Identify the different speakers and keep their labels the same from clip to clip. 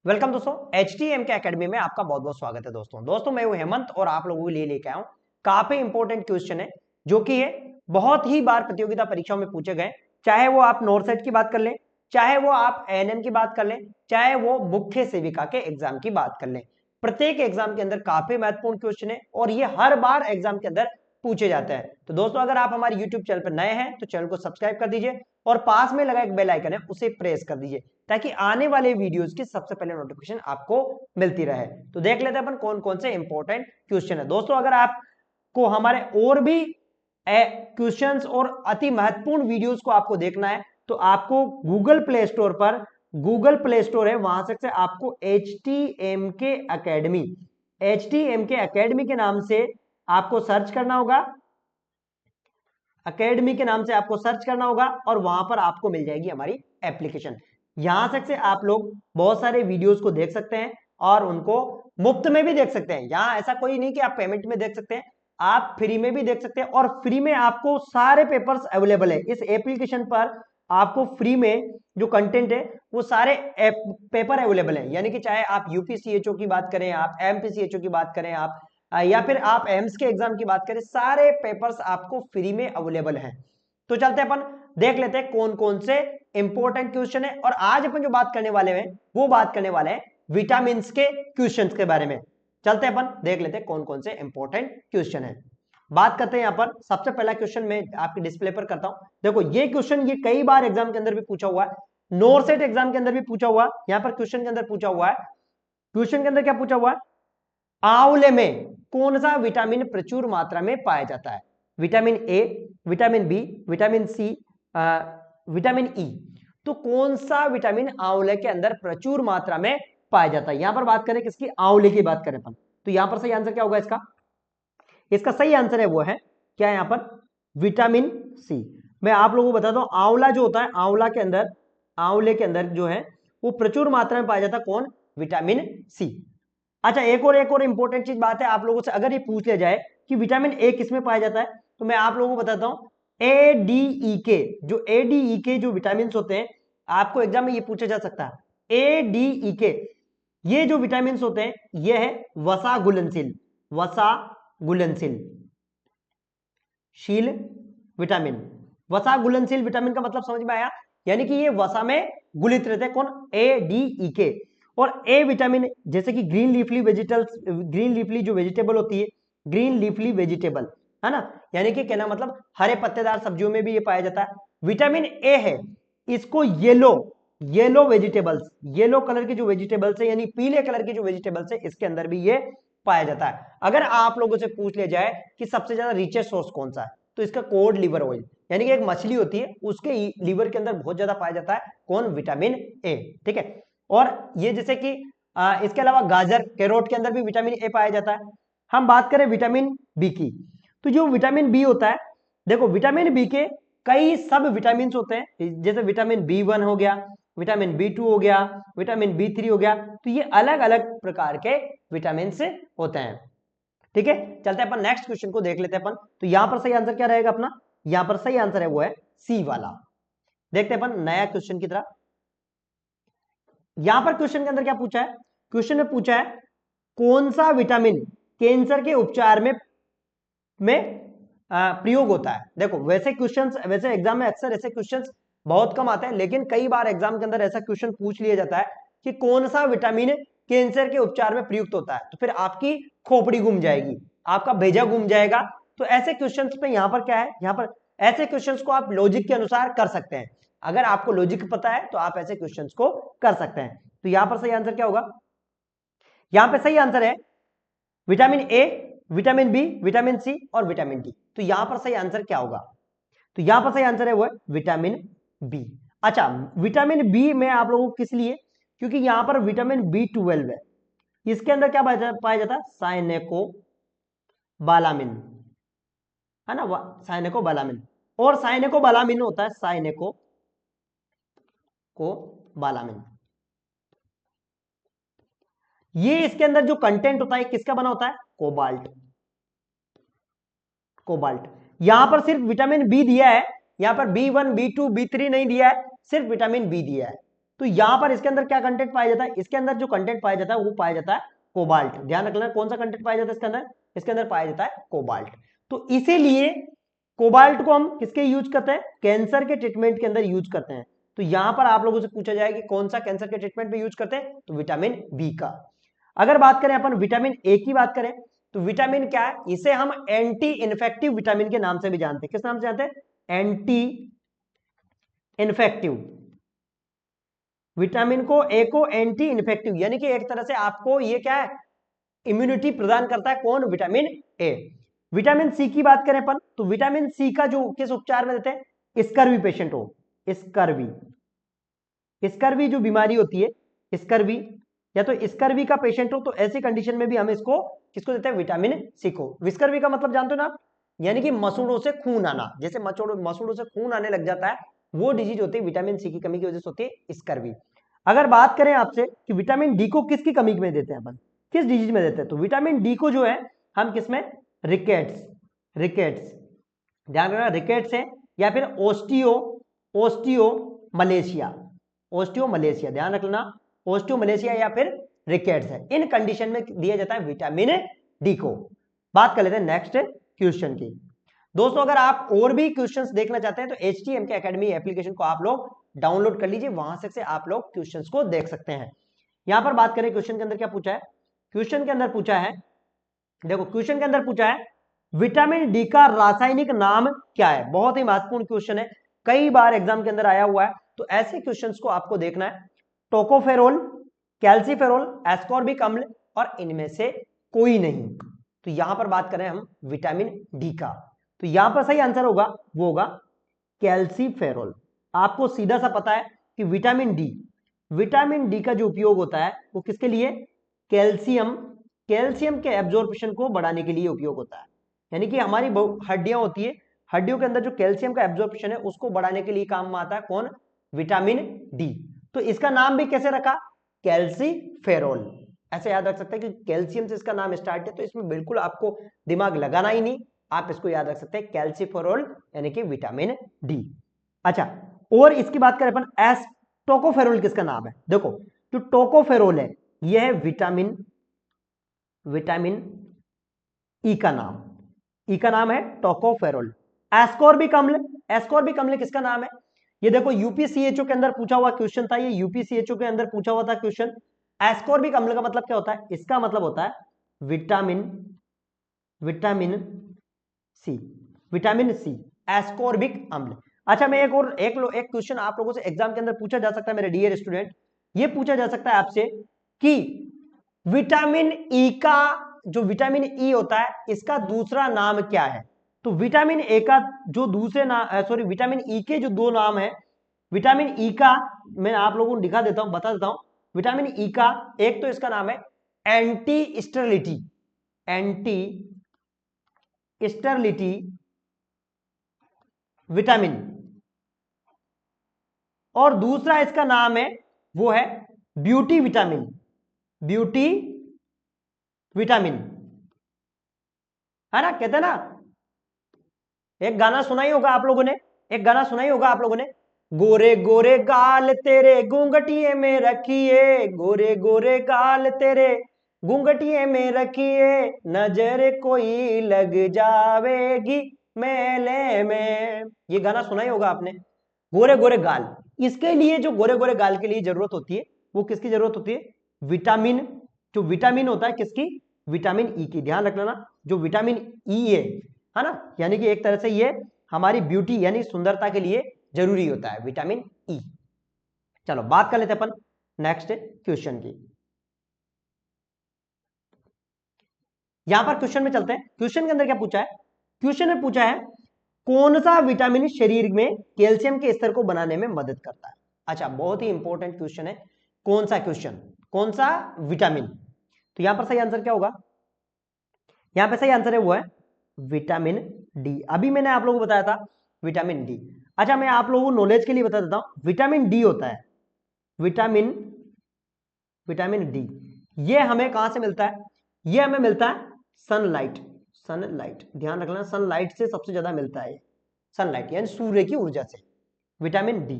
Speaker 1: Welcome दोस्तों, HTM के academy में आपका बहुत बहुत स्वागत है। दोस्तों मैं हूं हेमंत और आप लोगों के लिए लेके आया हूं काफी इंपॉर्टेंट क्वेश्चन है जो कि है बहुत ही बार प्रतियोगिता परीक्षाओं में पूछे गए। चाहे वो आप नॉर्सेट की बात कर लें, चाहे वो आप ANM की बात कर लें, चाहे वो मुख्य सेविका के एग्जाम की बात कर लें, प्रत्येक एग्जाम के अंदर काफी महत्वपूर्ण क्वेश्चन है और ये हर बार एग्जाम के अंदर पूछे जाते हैं। तो दोस्तों अगर आप हमारे यूट्यूब चैनल पर नए हैं तो चैनल को सब्सक्राइब कर दीजिए और पास में लगा एक बेल आइकन है उसे प्रेस कर दीजिए ताकि आने वाले वीडियोस की सबसे पहले नोटिफिकेशन आपको मिलती रहे। तो देख लेते हैं अपन कौन कौन से इंपॉर्टेंट क्वेश्चन है। दोस्तों अगर आपको हमारे और भी क्वेश्चंस और अति महत्वपूर्ण वीडियोस को आपको देखना है तो आपको गूगल प्ले स्टोर है, वहां से आपको HTMK एकेडमी के नाम से आपको सर्च करना होगा। एकेडमी के नाम से आपको सर्च करना होगा और वहां पर आपको मिल जाएगी हमारी एप्लीकेशन। यहां से आप लोग बहुत सारे वीडियोस को देख सकते हैं और उनको मुफ्त में भी देख सकते हैं। यहां ऐसा कोई नहीं कि आप पेमेंट में देख सकते हैं, आप फ्री में भी देख सकते हैं और फ्री में आपको सारे पेपर्स अवेलेबल है इस एप्लीकेशन पर। आपको फ्री में जो कंटेंट है वो सारे पेपर अवेलेबल है, यानी कि चाहे आप UPCHO की बात करें, आप MPCHO की बात करें, आप या फिर आप एम्स के एग्जाम की बात करें, सारे पेपर्स आपको फ्री में अवेलेबल हैं। तो चलते अपन देख लेते हैं कौन कौन से इंपॉर्टेंट क्वेश्चन है। और आज अपन जो बात करने वाले हैं वो बात करने वाले हैं विटामिन के क्वेश्चंस के बारे में। चलते अपन देख लेते हैं कौन कौन से इंपॉर्टेंट क्वेश्चन है। बात करते हैं यहां पर सबसे पहला क्वेश्चन मैं आपके डिस्प्ले पर करता हूं। देखो ये क्वेश्चन ये कई बार एग्जाम के अंदर भी पूछा हुआ है, नॉर्सेट एग्जाम के अंदर भी पूछा हुआ है। यहां पर क्वेश्चन के अंदर पूछा हुआ है, क्वेश्चन के अंदर क्या पूछा हुआ है, आंवले में कौन सा विटामिन प्रचुर मात्रा में पाया जाता है? Vitamin A, vitamin B, vitamin C, vitamin E. तो कौन सा विटामिन आंवले के अंदर प्रचुर मात्रा में पाया जाता है? यहां पर बात करें किसकी, आंवले की बात करें अपन, तो यहां पर सही आंसर क्या होगा इसका? इसका सही आंसर है वो है क्या यहां पर, विटामिन सी। मैं आप लोगों को बताता हूं, आंवला जो होता है, आंवले के अंदर जो है वो प्रचुर मात्रा में पाया जाता है कौन, विटामिन सी। अच्छा एक और इंपॉर्टेंट चीज बात है, आप लोगों से अगर ये पूछ लिया जाए कि विटामिन ए किसमें पाया जाता है तो मैं आप लोगों को बताता हूं ADEK, जो ADEK जो विटामिन होते हैं, आपको एग्जाम में ये पूछा जा सकता है। ADEK ये जो विटामिन होते हैं ये है वसा घुलनशील विटामिन। वसा घुलनशील विटामिन का मतलब समझ में आया, यानी कि ये वसा में घुलित रहते हैं कौन, ADEK। और ए विटामिन जैसे कि ग्रीन लीफली जो वेजिटेबल होती है, ग्रीन लीफली वेजिटेबल है ना, यानी कि कहना मतलब हरे पत्तेदार सब्जियों में भी ये पाया जाता है। विटामिन ए है, इसको येलो वेजिटेबल्स, येलो कलर के जो वेजिटेबल्स है यानी पीले कलर के जो वेजिटेबल्स है इसके अंदर भी ये पाया जाता है। अगर आप लोगों से पूछ लिया जाए कि सबसे ज्यादा रिचेस्ट सोर्स कौन सा है तो इसका कोड लिवर ऑयल, यानी कि एक मछली होती है उसके लीवर के अंदर बहुत ज्यादा पाया जाता है कौन, विटामिन ए। ठीक है, और ये जैसे कि इसके अलावा गाजर, कैरोट के अंदर भी विटामिन ए पाया जाता है। हम बात करें विटामिन बी की, तो जो विटामिन बी होता है, देखो विटामिन बी के कई सब विटामिन होते हैं, जैसे विटामिन B1 हो गया, विटामिन B2 हो गया, विटामिन B3 हो गया, तो ये अलग अलग प्रकार के विटामिन होते हैं। ठीक है, चलते हैं अपन नेक्स्ट क्वेश्चन को देख लेते हैं अपन। तो यहां पर सही आंसर क्या रहेगा अपना, यहां पर सही आंसर है वो है सी वाला। देखते हैं अपन नया क्वेश्चन की तरफ। यहां पर क्वेश्चन के अंदर क्या पूछा है, क्वेश्चन में पूछा है कौन सा विटामिन कैंसर के उपचार में प्रयोग होता है। देखो वैसे एग्जाम में अक्सर ऐसे क्वेश्चंस बहुत कम आते हैं, लेकिन कई बार एग्जाम के अंदर ऐसा क्वेश्चन पूछ लिया जाता है कि कौन सा विटामिन कैंसर के उपचार में प्रयुक्त होता है, तो फिर आपकी खोपड़ी घूम जाएगी, आपका भेजा घूम जाएगा। तो ऐसे क्वेश्चंस पे यहां पर क्या है, यहां पर ऐसे क्वेश्चंस को आप लॉजिक के अनुसार कर सकते हैं। अगर आपको लॉजिक पता है तो आप ऐसे क्वेश्चंस को कर सकते हैं। तो यहां पर सही आंसर क्या होगा, यहां पे सही आंसर है vitamin A, vitamin B, vitamin C और विटामिन डी। तो यहां पर सही आंसर क्या होगा, तो यहां पर सही आंसर है वो है विटामिन बी। अच्छा विटामिन बी में आप लोगों को किस लिए, क्योंकि यहां पर विटामिन B12 है, इसके अंदर क्या पाया जाता है, साइनेकोबालामिन है ना, साइनेकोबालामिन। और साइनेकोबालामिन होता है साइनेकोबालामिन, ये इसके अंदर जो कंटेंट होता है किसका बना होता है, कोबाल्ट। यहां पर सिर्फ विटामिन बी दिया है, यहां पर B1 B2 B3 नहीं दिया है, सिर्फ विटामिन बी दिया है। तो यहां पर इसके अंदर क्या कंटेंट पाया जाता है, इसके अंदर जो कंटेंट पाया जाता है वो पाया जाता है कोबाल्ट। ध्यान रखना कौन सा कंटेंट पाया जाता है इसके अंदर, इसके अंदर पाया जाता है कोबाल्ट। तो इसीलिए कोबाल्ट को हम किसके यूज करते हैं, कैंसर के ट्रीटमेंट के अंदर यूज करते हैं। तो यहां पर आप लोगों से पूछा जाए कि कौन सा कैंसर के ट्रीटमेंट में यूज करते हैं, तो विटामिन बी का। अगर बात करें अपन विटामिन ए की बात करें, तो विटामिन क्या है, इसे हम एंटी इन्फेक्टिव विटामिन के नाम से भी जानते हैं। किस नाम से जानते हैं, एंटी इन्फेक्टिव विटामिन को, ए को एंटी इन्फेक्टिव, यानी कि एक तरह से आपको ये क्या है, इम्यूनिटी प्रदान करता है। कौन, विटामिन ए। विटामिन सी की बात करें अपन, तो विटामिन सी का जो किस उपचार में देते हैं, स्कर्वी पेशेंट हो, स्कर्वी, स्कर्वी जो बीमारी होती है, स्कर्वी या तो स्कर्वी का पेशेंट हो, तो ऐसी कंडीशन में भी हम इसको किसको देते हैं, विटामिन सी को। स्कर्वी का मतलब जानते हो ना आप, यानी कि मसूड़ों से खून आना, जैसे मसूड़ों से खून आने लग जाता है, वो डिजीज होती है विटामिन सी की कमी की वजह से होती है स्कर्वी। अगर बात करें आपसे कि विटामिन डी को किसकी कमी में देते हैं अपन, किस डिजीज में देते हैं, तो विटामिन डी को जो है हम किसमें, रिकेट्स, रिकेट्स, ध्यान रखना रिकेट्स है, या फिर ओस्टियो मलेशिया, ओस्टियो मलेशिया, ध्यान रखना ओस्टियो मलेशिया या फिर रिकेट्स है, इन कंडीशन में दिया जाता है विटामिन डी को। बात कर लेते हैं नेक्स्ट क्वेश्चन की। दोस्तों अगर आप और भी क्वेश्चंस देखना चाहते हैं तो HTMK एकेडमी एप्लीकेशन को आप लोग डाउनलोड कर लीजिए, वहां से आप लोग क्वेश्चंस को देख सकते हैं। यहां पर बात करें क्वेश्चन के अंदर क्या पूछा है, क्वेश्चन के अंदर पूछा है, देखो क्वेश्चन के अंदर पूछा है विटामिन डी का रासायनिक नाम क्या है। बहुत ही महत्वपूर्ण क्वेश्चन है, कई बार एग्जाम के अंदर आया हुआ है, तो ऐसे क्वेश्चंस को आपको देखना है। टोकोफेरोल, कैल्सीफेरोल, एस्कॉर्बिक अम्ल और इनमें से कोई नहीं। तो यहां पर बात करें हम विटामिन डी का, तो यहां पर सही आंसर होगा वो होगा कैल्सीफेरोल। आपको सीधा सा पता है कि विटामिन डी का जो उपयोग होता है वो किसके लिए, कैल्शियम के एब्जॉर्प्शन को बढ़ाने के लिए उपयोग होता है। यानी कि हमारी हड्डियां होती है, हड्डियों के अंदर जो कैल्शियम का एब्जॉर्प्शन है उसको बढ़ाने के लिए काम में आता है कौन, विटामिन डी। तो इसका नाम भी कैसे रखा, कैल्सीफेरोल, ऐसे याद रख सकते हैं कि कैल्शियम से इसका नाम स्टार्ट है, तो इसमें बिल्कुल आपको दिमाग लगाना ही नहीं, आप इसको याद रख सकते हैं कैल्सीफेरोल यानी कि विटामिन डी। अच्छा, और इसकी बात करें अपन टोकोफेरोल किसका नाम है, देखो जो टोकोफेरोल है यह है विटामिन ई का नाम, ई का नाम है टोकोफेरोल। एस्कॉर्बिक अम्ल किसका नाम है, ये देखो यूपीसीएचओ के अंदर पूछा हुआ क्वेश्चन था, ये यूपीसीएचओ के अंदर पूछा हुआ था क्वेश्चन। एस्कॉर्बिक अम्ल का मतलब क्या होता है, इसका मतलब होता है विटामिन सी, एस्कॉर्बिक अम्ल। अच्छा, मैं एक क्वेश्चन आप लोगों से एग्जाम के अंदर पूछा जा सकता है मेरे डियर स्टूडेंट, ये पूछा जा सकता है आपसे कि विटामिन ई का, जो विटामिन ई होता है इसका दूसरा नाम क्या है। तो विटामिन ए का जो दूसरे नाम, सॉरी विटामिन ई के जो दो नाम है, विटामिन ई का मैं आप लोगों को दिखा देता हूं, बता देता हूं। विटामिन ई का एक तो इसका नाम है एंटी स्टेरिलिटी विटामिन, और दूसरा इसका नाम है वो है ब्यूटी विटामिन, है ना, कहते हैं ना, एक गाना सुना ही होगा आप लोगों ने, गोरे गोरे गाल तेरे घूंघटिए में रखिए, गोरे गोरे गाल तेरे घूंघटिए में रखिए, नजर कोई लग जावेगी मेले में। ये गाना सुना ही होगा आपने, गोरे गोरे गाल। इसके लिए जो गोरे गोरे गाल के लिए जरूरत होती है वो किसकी जरूरत होती है, विटामिन, जो विटामिन होता है किसकी, विटामिन ई की। ध्यान रखना ना, जो विटामिन ई है ना, यानी कि एक तरह से ये हमारी ब्यूटी यानी सुंदरता के लिए जरूरी होता है विटामिन ई। चलो बात कर लेते हैं अपन नेक्स्ट क्वेश्चन की। यहां पर क्वेश्चन में चलते हैं, क्वेश्चन के अंदर क्या पूछा है, क्वेश्चन में पूछा है कौन सा विटामिन शरीर में कैल्शियम के स्तर को बनाने में मदद करता है। अच्छा, बहुत ही इंपॉर्टेंट क्वेश्चन है, कौन सा विटामिन। तो यहां पर सही आंसर क्या होगा, यहां पर सही आंसर है वो है विटामिन डी। अभी मैंने आप लोगों को बताया था विटामिन डी। अच्छा, मैं आप लोगों को नॉलेज के लिए बता देता हूं, विटामिन डी होता है विटामिन डी, ये हमें कहां से मिलता है, ये हमें मिलता है सनलाइट, ध्यान रखना सनलाइट से सबसे ज्यादा मिलता है, सनलाइट यानी सूर्य की ऊर्जा से विटामिन डी।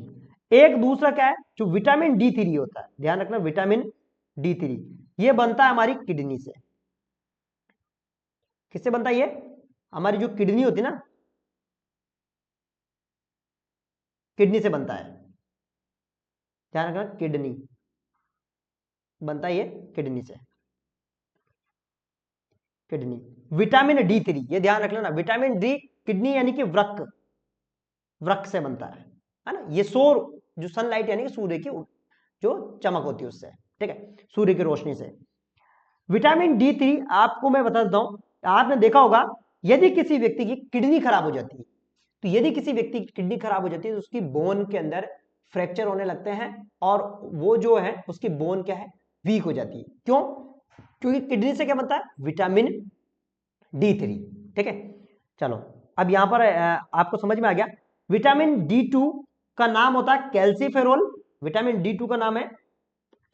Speaker 1: एक दूसरा क्या है, जो विटामिन D3 होता है, ध्यान रखना, विटामिन D3 ये बनता है हमारी किडनी से। किससे बनता है ये? हमारी जो किडनी होती है ना, किडनी से बनता है, ध्यान रखना, किडनी बनता है ये किडनी से, किडनी। विटामिन D3 ये ध्यान रख लेना, विटामिन डी किडनी यानी कि वृक्क, वृक्क से बनता है ना। ये सौर जो सनलाइट यानी कि सूर्य की जो चमक होती है उससे, ठीक है, सूर्य की रोशनी से। विटामिन D3 आपको मैं बता देता हूं, आपने देखा होगा यदि किसी व्यक्ति की किडनी खराब हो जाती है, तो यदि किसी व्यक्ति की किडनी खराब हो जाती है तो उसकी बोन के अंदर फ्रैक्चर होने लगते हैं, और वो जो है उसकी बोन क्या है, वीक हो जाती है। क्यों? क्योंकि किडनी से क्या बनता है, विटामिन D3, ठीक है। चलो अब यहां पर आपको समझ में आ गया। विटामिन D2 का नाम होता है कैल्सीफेरोल, विटामिन D2 का नाम है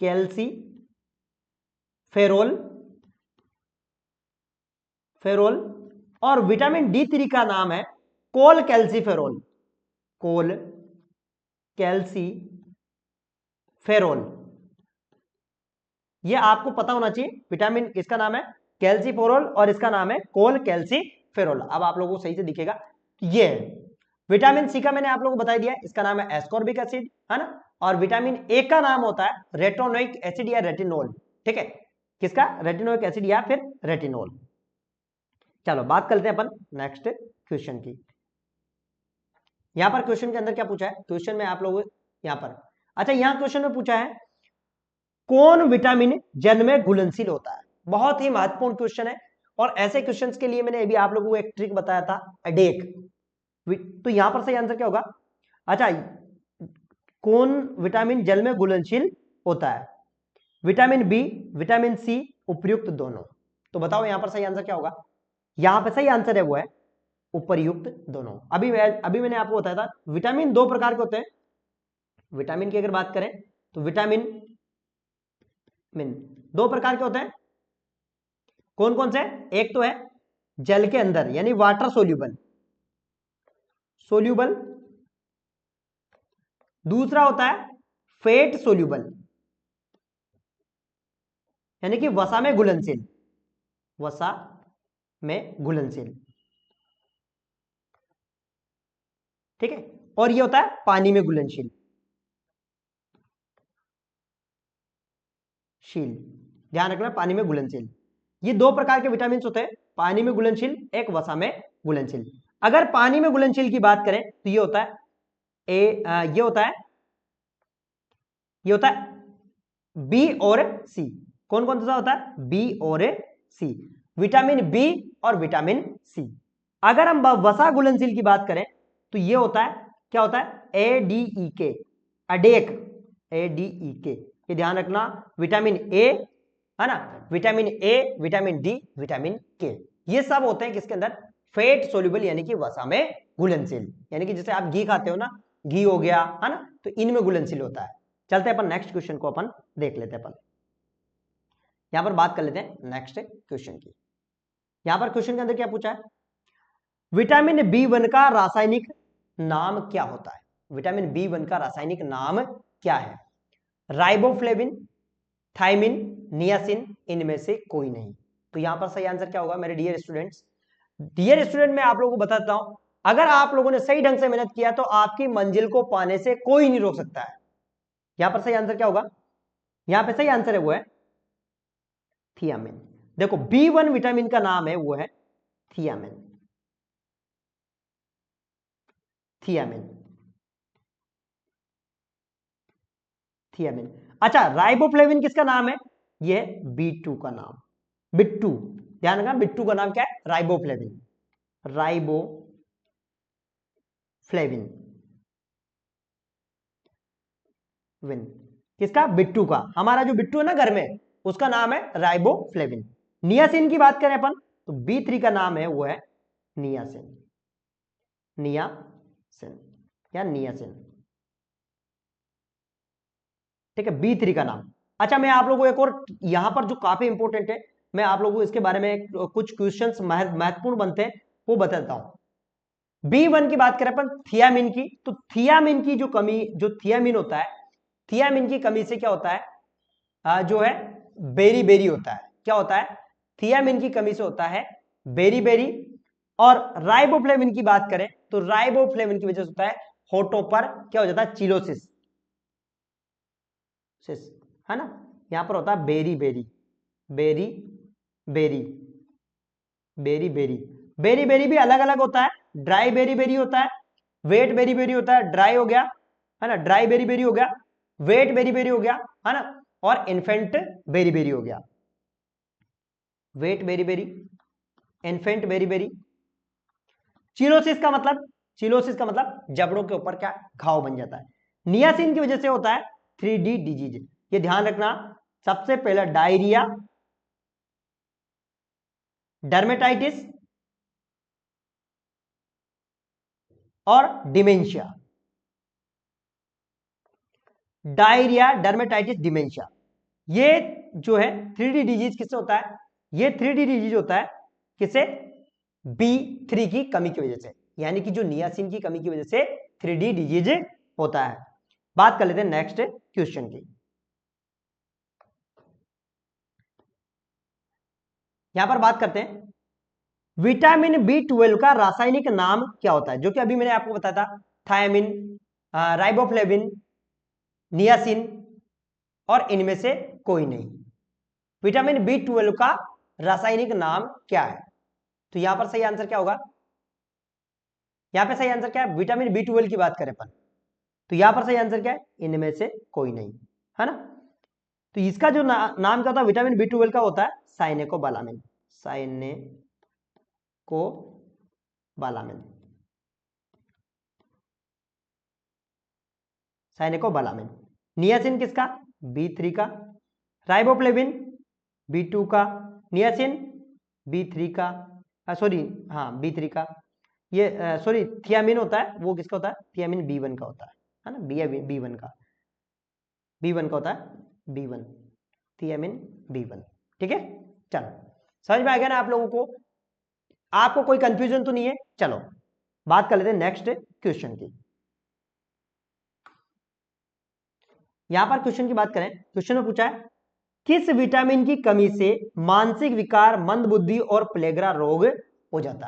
Speaker 1: कैल्सीफेरोल, फेरोल। और विटामिन D3 का नाम है कोल कैल्सीफेरोल, कोल कैल्सीफेरोल। ये आपको पता होना चाहिए, विटामिन इसका नाम है कैल्सीफेरोल और इसका नाम है कोल कैल्सीफेरोल। अब आप लोगों को सही से दिखेगा, ये विटामिन सी का मैंने आप लोगों को बता दिया, इसका नाम है एस्कॉर्बिक एसिड, है ना। और विटामिन ए का नाम होता है रेटिनोइक एसिड या रेटिनोल, ठीक है, किसका, रेटिनोइक एसिड या फिर रेटिनोल। चलो बात करते हैं अपन नेक्स्ट क्वेश्चन की। यहां पर क्वेश्चन के अंदर क्या पूछा है, क्वेश्चन में आप लोग यहां पर, अच्छा यहां क्वेश्चन में पूछा है कौन विटामिन जल में घुलनशील होता है। बहुत ही महत्वपूर्ण क्वेश्चन है, और ऐसे क्वेश्चंस के लिए मैंने अभी आप लोगों को एक ट्रिक बताया था, अडेक। तो यहां पर सही आंसर क्या होगा, अच्छा कौन विटामिन जल में घुलनशील होता है, विटामिन बी, विटामिन सी, उपर्युक्त दोनों। तो बताओ यहां पर सही आंसर क्या होगा, यहां पर सही आंसर है वो है उपर्युक्त दोनों। अभी मैंने आपको बताया था विटामिन दो प्रकार के होते हैं, विटामिन की अगर बात करें तो विटामिन दो प्रकार के होते हैं, कौन कौन से? एक तो है जल के अंदर यानी वाटर सोल्यूबल, सोल्यूबल। दूसरा होता है फेट सोल्यूबल यानी कि वसा में घुलनशील, वसा में घुलनशील, ठीक है। और ये होता है पानी में घुलनशील, शील, ध्यान रखना, पानी में घुलनशील। ये दो प्रकार के विटामिन होते हैं, पानी में घुलनशील, एक वसा में घुलनशील। अगर पानी में घुलनशील की बात करें तो ये होता है ये होता है बी और सी। कौन कौन सा होता है, बी और सी, विटामिन बी और विटामिन सी। अगर हम वसा घुलनशील की बात करें तो ये होता है, क्या होता है, ADEK, अडेक, ADEK। ये ध्यान रखना, विटामिन ए, है ना, vitamin A, vitamin D, vitamin के, ये सब होते हैं किसके अंदर, फैट सोल्यूबल यानी कि वसा में घुलनशील। यानी कि जैसे आप घी खाते हो ना, घी हो गया, है ना, तो इनमें घुलनशील होता है। चलते हैं अपन नेक्स्ट क्वेश्चन को अपन देख लेते हैं। अपन यहां पर बात कर लेते हैं नेक्स्ट क्वेश्चन की। यहां पर क्वेश्चन के अंदर क्या पूछा है, विटामिन B1 का रासायनिक नाम क्या होता है, विटामिन B1 का रासायनिक नाम क्या है, राइबोफ्लेविन, थाइमिन, नियासिन, इनमें से कोई नहीं। तो यहां पर सही आंसर क्या होगा मेरे डियर स्टूडेंट्स, डियर स्टूडेंट मैं आप लोगों को बताता हूं, अगर आप लोगों ने सही ढंग से मेहनत किया तो आपकी मंजिल को पाने से कोई नहीं रोक सकता है। यहां पर सही आंसर क्या होगा, यहां पे सही आंसर है वो है थियामिन। देखो B1 विटामिन का नाम है वो है थियामिन, थियामिन, थियामिन। अच्छा राइबोफ्लेविन किसका नाम है, ये B2 का नाम, बिट्टू, ध्यान रखना, बिट्टू का नाम क्या है, राइबोफ्लेविन, राइबोफ्लेविन, विन, किसका, बिट्टू का। हमारा जो बिट्टू है ना घर में, उसका नाम है राइबोफ्लेविन। नियासिन की बात करें अपन तो B3 का नाम है वो है नियासिन, नियासिन या नियासिन, ठीक है, B3 का नाम। अच्छा मैं आप लोगों को एक और यहां पर जो काफी इंपॉर्टेंट है, मैं आप लोगों को इसके बारे में कुछ क्वेश्चंस महत्वपूर्ण बनते हैं वो बताता हूं। B1 की बात करें अपन थियामिन की, तो थियामिन की जो कमी, जो थियामिन होता है, थियामिन की कमी से क्या होता है, जो है बेरी बेरी होता है। क्या होता है, थियामिन की कमी से होता है बेरी बेरी। और राइबोफ्लेविन की बात करें तो राइबोफ्लेविन की वजह से होता है होठों पर क्या हो जाता है, चिलोसिस, है ना। यहां पर होता है berry berry, berry berry, berry berry. Berry berry भी अलग अलग होता है, ड्राई बेरी बेरी होता है, वेट बेरी बेरी होता है, ड्राई हो गया, है ना, ड्राई बेरी बेरी हो गया, वेट बेरी बेरी हो गया, है ना, और इन्फेंट बेरी बेरी हो गया, wet beriberi, infant beriberi. Cheilosis का मतलब, चिलोसिस का मतलब जबड़ों के ऊपर क्या घाव बन जाता है। नियासिन की वजह से होता है 3D डिजीज। ये ध्यान रखना, सबसे पहला डायरिया, डर्मेटाइटिस और डिमेंशिया। डायरिया, डर्मेटाइटिस, डिमेंशिया, ये जो है 3D डिजीज किससे होता है, ये 3D डिजीज होता है किससे, B3 की कमी की वजह से, यानी कि जो नियासिन की कमी की वजह से 3D डिजीज होता है। बात कर लेते हैं नेक्स्ट क्वेश्चन की। यहां पर बात करते हैं विटामिन B12 का रासायनिक नाम क्या होता है, जो कि अभी मैंने आपको बताया था, थायमिन, राइबोफ्लेविन, नियासिन, और इनमें से कोई नहीं। विटामिन B12 का रासायनिक नाम क्या है, तो यहां पर सही आंसर क्या होगा, यहां पे सही आंसर क्या है, विटामिन B12 की बात करें अपन, तो यहां पर सही आंसर क्या है, इनमें से कोई नहीं, है ना। तो इसका जो नाम क्या होता है विटामिन B12 का, होता है साइनेकोबालामिन, साइनेकोबालामिन, साइनेकोबालामिन। नियासिन किसका, B3 का, राइबोफ्लेविन B2 का, नियासिन B3 का, सॉरी हाँ B3 का, ये सॉरी थियामिन होता है वो किसका होता है, थियामिन B1 का होता है ना, B1 का, B1 का होता है B1, थियामिन B1। ठीक है, चलो समझ में आ गया ना आप लोगों को, आपको कोई कंफ्यूजन तो नहीं है। चलो बात कर लेते हैं नेक्स्ट क्वेश्चन की। यहां पर क्वेश्चन की बात करें, क्वेश्चन में पूछा है किस विटामिन की कमी से मानसिक विकार, मंदबुद्धि और प्लेगरा रोग हो जाता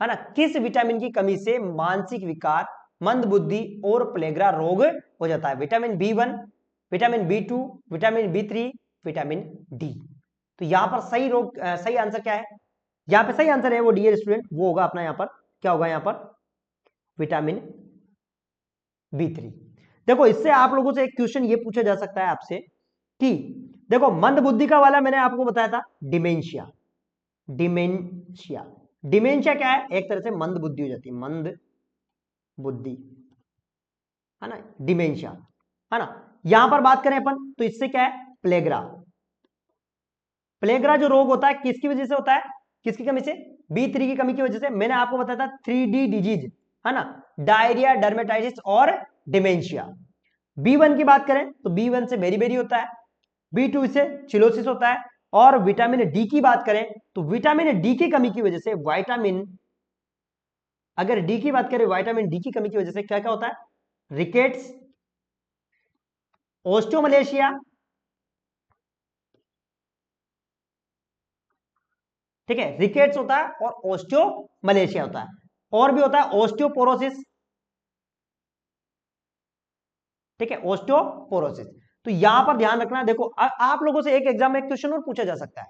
Speaker 1: है ना, किस विटामिन की कमी से मानसिक विकार, मंदबुद्धि और प्लेगरा रोग हो जाता है, vitamin B1, vitamin B2, vitamin B3, vitamin D. तो यहां पर सही रोग, सही आंसर क्या है, यहां पे सही आंसर है वो डियर स्टूडेंट, वो होगा अपना यहां पर, क्या होगा यहां पर, विटामिन B3। देखो इससे आप लोगों से एक क्वेश्चन ये पूछा जा सकता है आपसे कि देखो मंदबुद्धि का वाला मैंने आपको बताया था डिमेंशिया, डिमेंशिया, डिमेंशिया क्या है, एक तरह से मंद बुद्धि हो जाती है, मंद बुद्धि, है ना, डिमेंशिया, है ना। यहां पर बात करें अपन तो इससे क्या है, प्लेगरा, प्लेगरा जो रोग होता है किसकी वजह से होता है, किसकी कमी से, B3 की कमी की वजह से। मैंने आपको बताया था 3D डिजीज, है ना, डायरिया, डर्मेटाइटिस और डिमेंशिया। B1 की बात करें तो B1 से बेरी बेरी होता है, B2 से चिलोसिस होता है, और विटामिन डी की बात करें तो विटामिन डी की कमी की वजह से विटामिन, अगर डी की बात करें विटामिन डी की कमी की वजह से क्या क्या होता है, रिकेट्स, ओस्टियोमलेशिया, ठीक है, रिकेट्स होता है और ओस्टियोमलेशिया होता है, और भी होता है ओस्टियोपोरोसिस, ठीक है, ओस्टियोपोरोसिस। तो यहां पर ध्यान रखना, देखो आप लोगों से एक एग्जाम में एक क्वेश्चन और पूछा जा सकता है,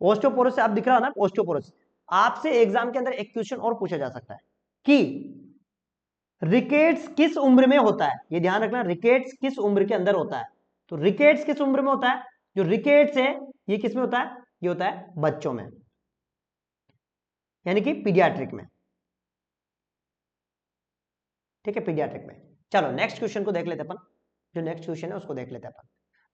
Speaker 1: ओस्टियोपोरोसिस आप दिख रहा है ना, ओस्टियोपोरोसिस, आपसे एग्जाम के अंदर एक क्वेश्चन और पूछा जा सकता है कि रिकेट्स किस उम्र में होता है, ये ध्यान रखना, रिकेट्स किस उम्र के अंदर होता है। तो रिकेट्स किस उम्र में होता है, जो रिकेट्स है ये किस में होता है, ये होता है बच्चों में, यानी कि पीडियाट्रिक में, ठीक है, पीडियाट्रिक में। चलो नेक्स्ट क्वेश्चन को देख लेते अपन, जो नेक्स्ट क्वेश्चन है उसको देख लेते हैं अपन।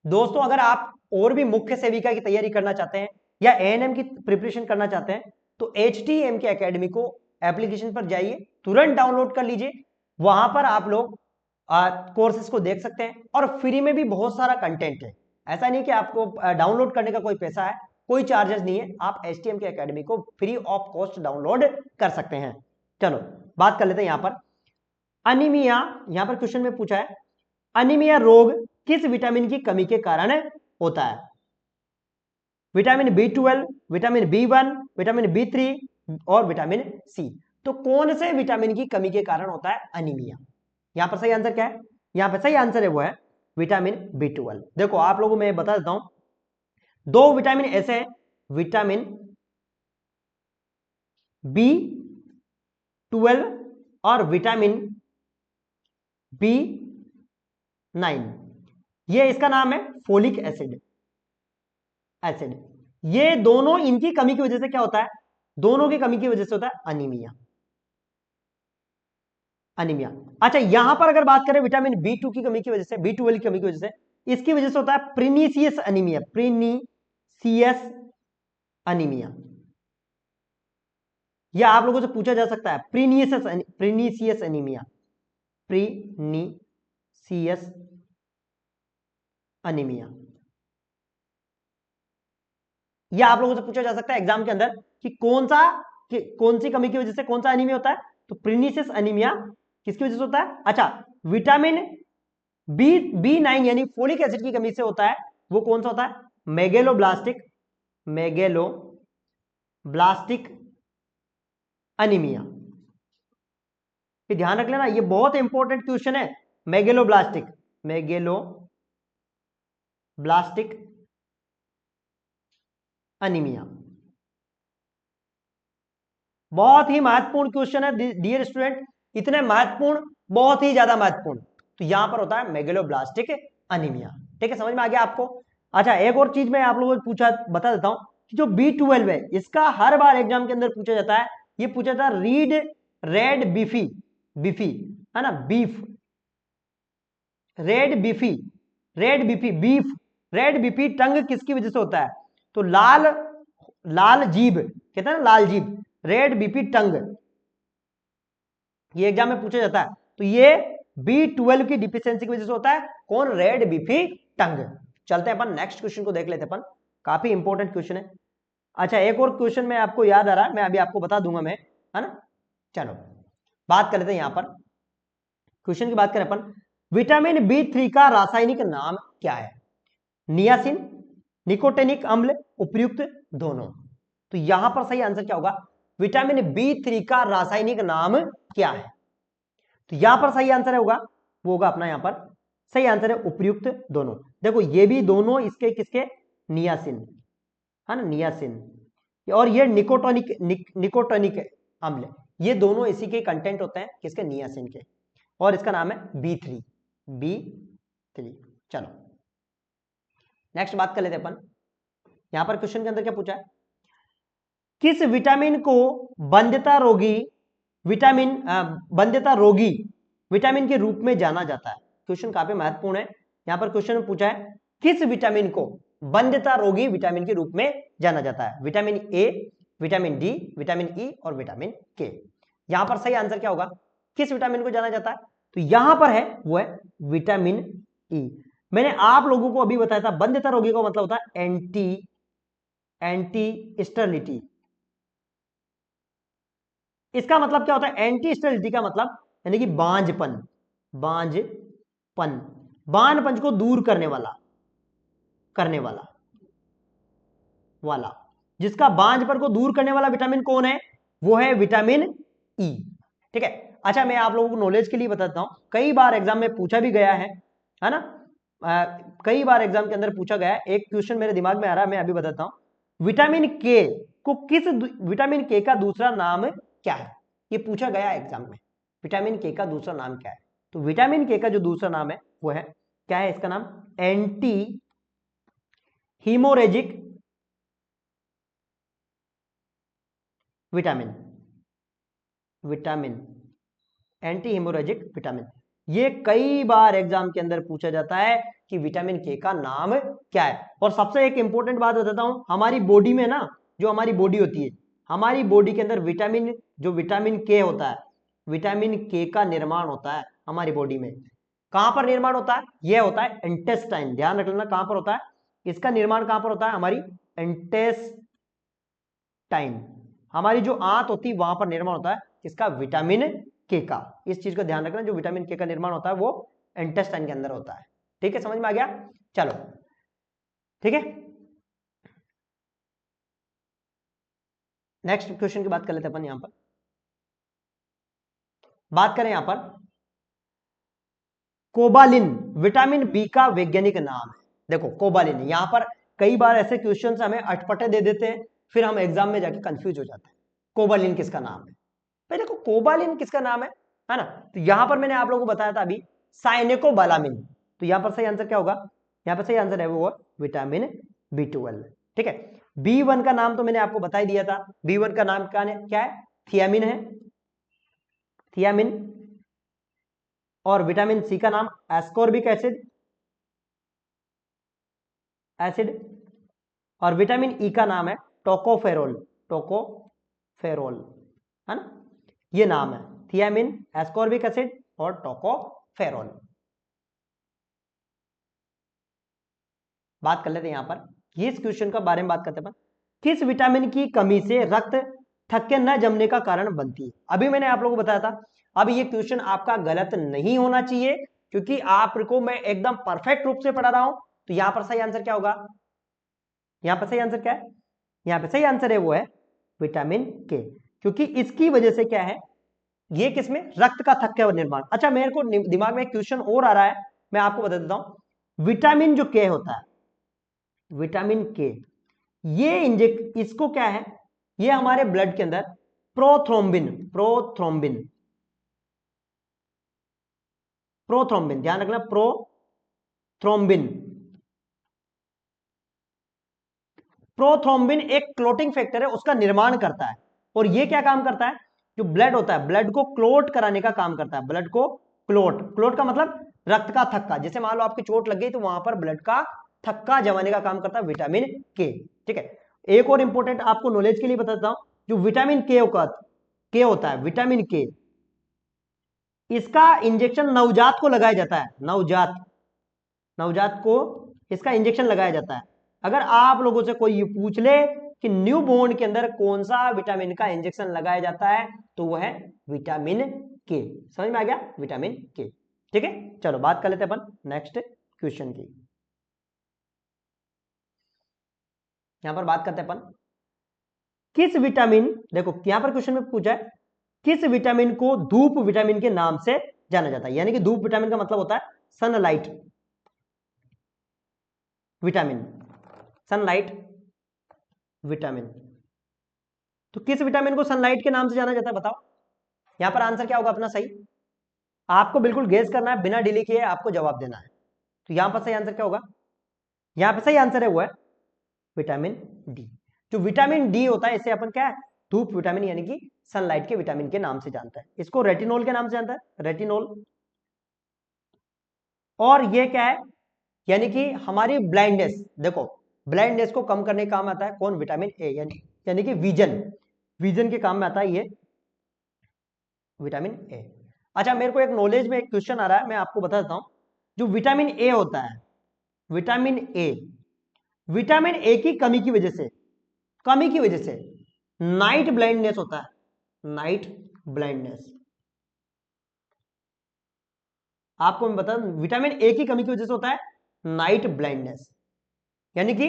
Speaker 1: दोस्तों अगर आप और भी मुख्य सेविका की तैयारी करना चाहते हैं या एएनएम की प्रिपरेशन करना चाहते हैं तो HTM के एकेडमी को एप्लीकेशन पर जाइए, तुरंत डाउनलोड कर लीजिए, वहां पर आप लोग कोर्सेज को देख सकते हैं और फ्री में भी बहुत सारा कंटेंट है। ऐसा नहीं कि आपको डाउनलोड करने का कोई पैसा है, कोई चार्जेस नहीं है, आप HTM के एकेडमी को फ्री ऑफ कॉस्ट डाउनलोड कर सकते हैं। चलो बात कर लेते हैं यहां पर अनीमिया। यहां पर क्वेश्चन में पूछा है अनीमिया रोग किस विटामिन की कमी के कारण होता है? Vitamin B12, vitamin B1, vitamin B3 और विटामिन सी। तो कौन से विटामिन की कमी के कारण होता है अनीमिया? यहां पर सही आंसर क्या है? यहां पर सही आंसर है वो है विटामिन B12। देखो आप लोगों को मैं बता देता हूं, दो विटामिन ऐसे हैं, विटामिन B12 और विटामिन B9। ये इसका नाम है फोलिक एसिड। ये दोनों इनकी कमी की वजह से क्या होता है? दोनों की कमी की वजह से होता है अनीमिया। अनीमिया। अच्छा यहां पर अगर बात करें विटामिन B2 की कमी की वजह से, B12 की कमी की वजह से, इसकी वजह से होता है प्रीनिसियस अनीमिया। प्रीनिसियस अनीमिया यह आप लोगों से पूछा जा सकता है, प्रीनिसियस अनीमिया। प्रीनिसियस अनीमिया यह आप लोगों से पूछा जा सकता है एग्जाम के अंदर कि कौन सी कमी की वजह से कौन सा अनीमिया होता है? तो प्रीनिसियस अनीमिया किसकी वजह से होता है? अच्छा विटामिन B9 यानी फोलिक एसिड की कमी से होता है। वो कौन सा होता है? Megaloblastic anaemia. ये ध्यान रख लेना, ये बहुत इंपॉर्टेंट क्वेश्चन है। मेगेलोब्लास्टिक अनीमिया बहुत ही महत्वपूर्ण क्वेश्चन है डियर स्टूडेंट, इतने महत्वपूर्ण, बहुत ही ज्यादा महत्वपूर्ण। तो यहां पर होता है मेगेलोब्लास्टिक अनीमिया। ठीक है, समझ में आ गया आपको? अच्छा एक और चीज मैं आप लोगों को पूछा बता देता हूं कि जो B12 है इसका हर बार एग्जाम के अंदर पूछा जाता है। ये पूछा था रेड बीफी, बीफी है ना, beef, red beefy, beef, red beefy tongue किसकी वजह से होता है? तो लाल जीभ, कहते हैं ना लाल जीभ, रेड बीपी टंग, ये एग्जाम में पूछा जाता है। तो ये B12 की डिफिशियंसी की वजह से होता है। कौन? रेड बीपी टंग। चलते हैं अपन नेक्स्ट क्वेश्चन को देख लेते हैं अपन, काफी इंपॉर्टेंट क्वेश्चन है। अच्छा एक और क्वेश्चन में आपको याद आ रहा है, मैं अभी आपको बता दूंगा मैं, है ना। चलो बात कर लेते हैं यहां पर, क्वेश्चन की बात करें अपन, विटामिन B3 का रासायनिक नाम क्या है? नियासिन, निकोटेनिक अम्ल, उपर्युक्त दोनों। तो यहां पर सही आंसर क्या होगा? विटामिन B3 का रासायनिक नाम क्या है? तो यहां पर सही आंसर होगा, वो होगा अपना यहां पर सही आंसर है उपर्युक्त दोनों। देखो ये भी दोनों इसके किसके? नियासिन, है ना, नियासिन, और ये निकोटोनिक अम्ल, ये दोनों इसी के कंटेंट होते हैं, किसके? नियासिन के, और इसका नाम है B3। चलो नेक्स्ट बात कर लेते हैं अपन, यहां पर क्वेश्चन के अंदर क्या पूछा है? किस विटामिन को वंध्यता रोगी विटामिन के रूप में जाना जाता है? क्वेश्चन काफी महत्वपूर्ण है। यहां पर क्वेश्चन में पूछा है किस विटामिन को वंध्यता रोगी विटामिन के रूप में जाना जाता है? Vitamin A, vitamin D, vitamin E और विटामिन के। यहां पर सही आंसर क्या होगा? किस विटामिन को जाना जाता है? तो यहां पर है वो है विटामिन ई। मैंने आप लोगों को अभी बताया था वंध्यता रोगी का मतलब होता है एंटी स्टेरिलिटी। इसका मतलब क्या होता है? एंटी स्टेरिलिटी का मतलब यानी कि बांझपन को दूर करने वाला जिसका बांझपन को दूर करने वाला विटामिन कौन है? वो है विटामिन ई। ठीक है। अच्छा मैं आप लोगों को नॉलेज के लिए बताता हूं, कई बार एग्जाम में पूछा भी गया है ना, कई बार एग्जाम के अंदर पूछा गया है। एक क्वेश्चन मेरे दिमाग में आ रहा है, मैं अभी बताता हूं। विटामिन के का दूसरा नाम क्या है? ये पूछा गया एग्जाम में, विटामिन के का दूसरा नाम क्या है? तो विटामिन के का जो दूसरा नाम है वो है, क्या है इसका नाम? Anti haemorrhagic vitamin, anti haemorrhagic vitamin. ये कई बार एग्जाम के अंदर पूछा जाता है कि विटामिन के का नाम क्या है। और सबसे एक इंपॉर्टेंट बात बताता हूं, हमारी बॉडी में ना, जो हमारी बॉडी होती है, हमारी बॉडी के अंदर विटामिन के होता है, विटामिन के का निर्माण होता है हमारी बॉडी में। कहां पर निर्माण होता है? यह होता है इंटेस्टाइन। ध्यान रख लेना कहां पर होता है इसका निर्माण, कहां पर होता है? हमारी इंटेस्टाइन, हमारी जो आंत होती है वहां पर निर्माण होता है किसका? विटामिन के का। इस चीज का ध्यान रखना, जो विटामिन के का निर्माण होता है वो इंटेस्टाइन के अंदर होता है। ठीक है, समझ में आ गया? चलो ठीक है, नेक्स्ट क्वेश्चन की बात कर लेते हैं अपन। यहां पर बात करें, यहां पर कोबालिन विटामिन बी का वैज्ञानिक नाम है। देखो कोबालिन, यहां पर कई बार ऐसे क्वेश्चन हमें अटपटे दे देते हैं, फिर हम एग्जाम में जाके कंफ्यूज हो जाते हैं। कोबालिन किसका नाम है? भाई देखो, कोबालिन किसका नाम है ना? तो यहां पर मैंने आप लोगों को बताया था अभी, साइनेकोबालामिन। तो यहां पर सही आंसर क्या होगा? यहां पर सही आंसर है वो विटामिन B12। ठीक है, B1 का नाम तो मैंने आपको बता ही दिया था। B1 का नाम क्या है? थियामिन है, थियामिन। और विटामिन सी का नाम एस्कॉर्बिक एसिड, एसिड। और विटामिन ई का नाम है टोकोफेरोल, टोकोफेरोल, है ना? ये नाम है, थियामिन, एस्कॉर्बिक एसिड और टोकोफेरोल। बात कर लेते हैं यहां पर, ये इस क्वेश्चन का बारे में बात करते हैं। किस विटामिन की कमी से रक्त थक्के न जमने का कारण बनती है? अभी मैंने आप लोगों को बताया था। अब ये क्वेश्चन आपका गलत नहीं होना चाहिए, क्योंकि आपको मैं एकदम परफेक्ट रूप से पढ़ा रहा हूं। तो यहां पर सही आंसर क्या होगा? यहां पर सही आंसर क्या है? यहां पर सही आंसर है वो है विटामिन के, क्योंकि इसकी वजह से क्या है, ये किसमें? रक्त का थक्के निर्माण। अच्छा, मेरे को दिमाग में एक क्वेश्चन और आ रहा है, मैं आपको बता देता हूं। विटामिन जो के होता है, विटामिन के, ये इंजेक्ट, इसको क्या है, ये हमारे ब्लड के अंदर प्रोथ्रोम्बिन, प्रोथ्रोम्बिन, प्रोथ्रोम्बिन, ध्यान रखना, प्रोथ्रोम्बिन। प्रोथ्रोम्बिन एक क्लोटिंग फैक्टर है, उसका निर्माण करता है। और ये क्या काम करता है? जो ब्लड होता है, ब्लड को क्लोट कराने का काम करता है। ब्लड को क्लोट, क्लोट का मतलब रक्त का थक्का। जैसे मान लो आपकी चोट लग गई, तो वहां पर ब्लड का थक्का जमाने का काम करता है विटामिन के। ठीक है, एक और इंपॉर्टेंट आपको नॉलेज के लिए बताता हूं, जो विटामिन के होता है, विटामिन के, इसका इंजेक्शन नवजात को लगाया जाता है। नवजात, नवजात को इसका इंजेक्शन लगाया जाता है। अगर आप लोगों से कोई ये पूछ ले कि न्यू बोर्न के अंदर कौन सा विटामिन का इंजेक्शन लगाया जाता है, तो वो है विटामिन के। समझ में आ गया? विटामिन के। ठीक है, चलो बात कर लेते हैं अपन नेक्स्ट क्वेश्चन की। यहां पर बात करते हैं अपन, किस विटामिन, देखो यहां पर क्वेश्चन में पूछा है, किस विटामिन को धूप विटामिन के नाम से जाना जाता है? यानी कि धूप विटामिन का मतलब होता है सनलाइट विटामिन, सनलाइट विटामिन। तो किस विटामिन को सनलाइट के नाम से जाना जाता है, बताओ? यहां पर आंसर क्या होगा अपना? सही, आपको बिल्कुल गेस करना है, बिना डिले किए आपको जवाब देना है। तो यहां पर सही आंसर क्या होगा? यहां पर सही आंसर है वो है विटामिन डी। जो विटामिन डी होता है, इसे अपन क्या है, धूप विटामिन यानी कि सनलाइट के विटामिन के नाम से जानता है। इसको रेटिनोल के नाम से जानता है, रेटिनोल। और ये क्या है, यानी कि हमारी ब्लाइंडनेस, देखो ब्लाइंडनेस को कम करने का काम आता है कौन? विटामिन ए, यानी कि विजन, विजन के काम में आता है ये विटामिन ए। अच्छा, मेरे को एक नॉलेज में एक क्वेश्चन आ रहा है, मैं आपको बता देता हूं। जो विटामिन ए होता है, विटामिन ए, विटामिन ए की कमी की वजह से, कमी की वजह से नाइट ब्लाइंडनेस होता है, नाइट ब्लाइंडनेस। आपको मैं बता दूं, विटामिन ए की कमी की वजह से होता है नाइट ब्लाइंडनेस, यानी कि